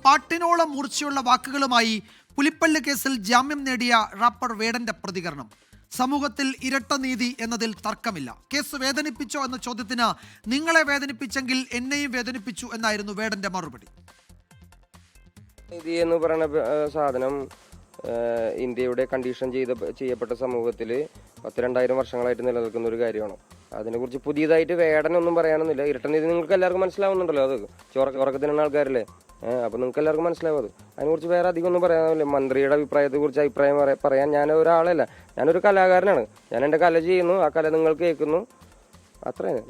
പാട്ടിനോളം മൂർച്ചയുള്ള വാക്കുകളുമായി പുലിപ്പല്ല് കേസിൽ ജാമ്യം നേടിയ റാപ്പർ വേടന്റെ പ്രതികരണം. സമൂഹത്തിൽ ഇരട്ട നീതി എന്നതിൽ തർക്കമില്ല. കേസ് വേദനിപ്പിച്ചോ എന്ന ചോദ്യത്തിന് നിങ്ങളെ വേദനിപ്പിച്ചെങ്കിൽ എന്നെയും വേദനിപ്പിച്ചു എന്നായിരുന്നു വേടന്റെ മറുപടി. നീതി എന്ന് പറയുന്ന സാധനം ഇന്ത്യയുടെ കണ്ടീഷൻ ചെയ്യപ്പെട്ട സമൂഹത്തിൽ 2000 വർഷങ്ങളായിട്ട് നിലനിൽക്കുന്ന ഒരു കാര്യമാണ്. അതിനെക്കുറിച്ച് പുതിയതായിട്ട് വേടനൊന്നും പറയാനൊന്നുമില്ല. ഇരട്ട നീതി നിങ്ങൾക്ക് എല്ലാവർക്കും മനസ്സിലാവുന്നുണ്ടല്ലോ. അത് ഉറക്കത്തിനുള്ള ആൾക്കാരല്ലേ, അപ്പം നിങ്ങൾക്ക് എല്ലാവർക്കും മനസ്സിലാവും. അത് അതിനെക്കുറിച്ച് വേറെ അധികം ഒന്നും പറയാനില്ല. മന്ത്രിയുടെ അഭിപ്രായത്തെക്കുറിച്ച് അഭിപ്രായം പറയാൻ ഞാൻ ഒരാളല്ല, ഞാനൊരു കലാകാരനാണ്. ഞാൻ എൻ്റെ കല ചെയ്യുന്നു, ആ കല നിങ്ങൾ കേൾക്കുന്നു, അത്രയും.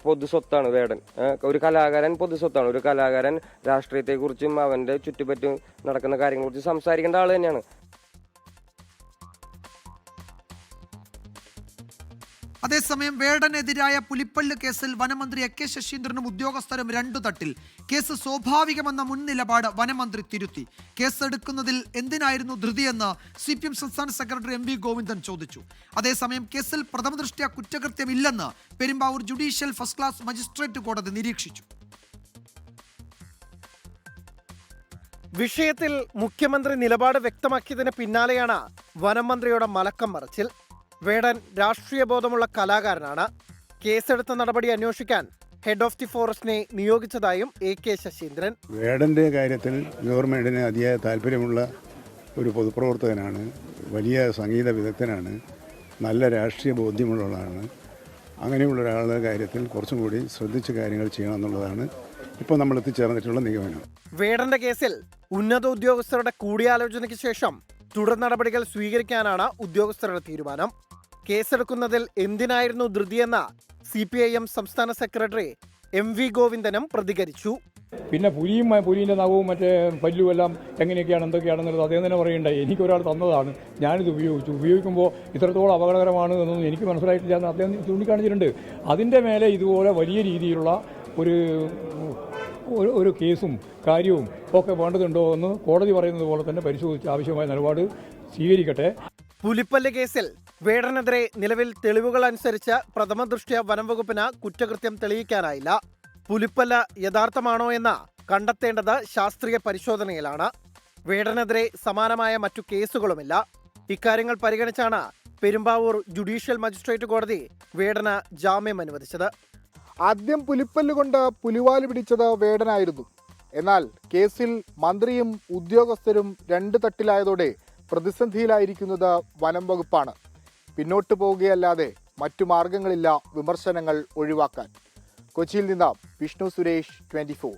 പൊതുസ്വത്താണ് വേടൻ. ഒരു കലാകാരൻ പൊതുസ്വത്താണ്. ഒരു കലാകാരൻ രാഷ്ട്രീയത്തെക്കുറിച്ചും അവൻ്റെ ചുറ്റുപറ്റും നടക്കുന്ന കാര്യങ്ങളെക്കുറിച്ച് സംസാരിക്കേണ്ട ആൾ തന്നെയാണ്. അതേസമയം വേടനെതിരായ പുലിപ്പല്ല് കേസിൽ വനമന്ത്രി എ കെ ശശീന്ദ്രനും ഉദ്യോഗസ്ഥരും രണ്ടു തട്ടിൽ. കേസ് സ്വാഭാവികമെന്ന മുൻ നിലപാട് വനമന്ത്രി തിരുത്തി. കേസെടുക്കുന്നതിൽ എന്തിനായിരുന്നു ധൃതിയെന്ന് CPM സംസ്ഥാന സെക്രട്ടറി MV ഗോവിന്ദൻ ചോദിച്ചു. അതേസമയം കേസിൽ പ്രഥമദൃഷ്ട്യാ കുറ്റകൃത്യമില്ലെന്ന് Perumbavoor judicial first class magistrate കോടതി നിരീക്ഷിച്ചു. വിഷയത്തിൽ മുഖ്യമന്ത്രി നിലപാട് വ്യക്തമാക്കിയതിന് പിന്നാലെയാണ് വനമന്ത്രിയുടെ മലക്കം മറിച്ചിൽ. വേടൻ രാഷ്ട്രീയ ബോധമുള്ള കലാകാരനാണ്. കേസെടുത്ത നടപടി അന്വേഷിക്കാൻ ഹെഡ് ഓഫ് ദി ഫോറസ്റ്റിനെ നിയോഗിച്ചതായും A K ശശീന്ദ്രൻ. വേടന്റെ കാര്യത്തിൽ ഗവൺമെന്റിന് അതിയായ താല്പര്യമുള്ള ഒരു പൊതുപ്രവർത്തകനാണ്, വലിയ സംഗീത വിദഗ്ധനാണ്, നല്ല രാഷ്ട്രീയ ബോധ്യമുള്ളതാണ്. അങ്ങനെയുള്ള ഒരാളുടെ കാര്യത്തിൽ കുറച്ചും കൂടി ശ്രദ്ധിച്ച് കാര്യങ്ങൾ ചെയ്യണമെന്നുള്ളതാണ് ഇപ്പോൾ നമ്മൾ എത്തിച്ചേർന്നിട്ടുള്ള നിഗമനം. വേടന്റെ കേസിൽ ഉന്നത ഉദ്യോഗസ്ഥരുടെ കൂടിയാലോചനയ്ക്ക് ശേഷം തുടർ നടപടികൾ സ്വീകരിക്കാനാണ് ഉദ്യോഗസ്ഥരുടെ തീരുമാനം. കേസെടുക്കുന്നതിൽ എന്തിനായിരുന്നു ധൃതിയെന്ന CPIM സംസ്ഥാന സെക്രട്ടറി MV ഗോവിന്ദനും പ്രതികരിച്ചു. പിന്നെ പുലിൻ്റെ നഖവും മറ്റേ പല്ലുമെല്ലാം എങ്ങനെയൊക്കെയാണ് എന്തൊക്കെയാണെന്നുള്ളത് അദ്ദേഹം തന്നെ പറയണ്ടായി. എനിക്കൊരാൾ തന്നതാണ്, ഞാനിത് ഉപയോഗിക്കുമ്പോൾ ഇത്രത്തോളം അപകടകരമാണ് എന്നൊന്നും എനിക്ക് മനസ്സിലായിട്ടില്ല എന്ന് അദ്ദേഹം ചൂണ്ടിക്കാണിച്ചിട്ടുണ്ട്. അതിൻ്റെ മേലെ ഇതുപോലെ വലിയ രീതിയിലുള്ള ഒരു കേസും കാര്യവും ഒക്കെ വേണ്ടതുണ്ടോ എന്ന് കോടതി പറയുന്നത് പോലെ തന്നെ പരിശോധിച്ച് ആവശ്യമായ നിലപാട് സ്വീകരിക്കട്ടെ. പുലിപ്പല്ല് കേസിൽ വേടനെതിരെ നിലവിൽ തെളിവുകൾ അനുസരിച്ച് പ്രഥമദൃഷ്ട്യാ വനംവകുപ്പിന് കുറ്റകൃത്യം തെളിയിക്കാനായില്ല. പുലിപ്പല്ല് യഥാർത്ഥമാണോ എന്ന് കണ്ടെത്തേണ്ടത് ശാസ്ത്രീയ പരിശോധനയിലാണ്. വേടനെതിരെ സമാനമായ മറ്റു കേസുകളുമില്ല. ഇക്കാര്യങ്ങൾ പരിഗണിച്ചാണ് പെരുമ്പാവൂർ ജുഡീഷ്യൽ മജിസ്ട്രേറ്റ് കോടതി വേടന് ജാമ്യം അനുവദിച്ചത്. ആദ്യം പുലിപ്പല്ല് കൊണ്ട് പുലിവാല് പിടിച്ചത് വേടനായിരുന്നു. എന്നാൽ കേസിൽ മന്ത്രിയും ഉദ്യോഗസ്ഥരും രണ്ട് തട്ടിലായതോടെ പ്രതിസന്ധിയിലായിരിക്കുന്നത് വനം വകുപ്പാണ്. പിന്നോട്ട് പോവുകയല്ലാതെ മറ്റു മാർഗങ്ങളില്ല വിമർശനങ്ങൾ ഒഴിവാക്കാൻ. കൊച്ചിയിൽ നിന്ന് വിഷ്ണു സുരേഷ്, 24.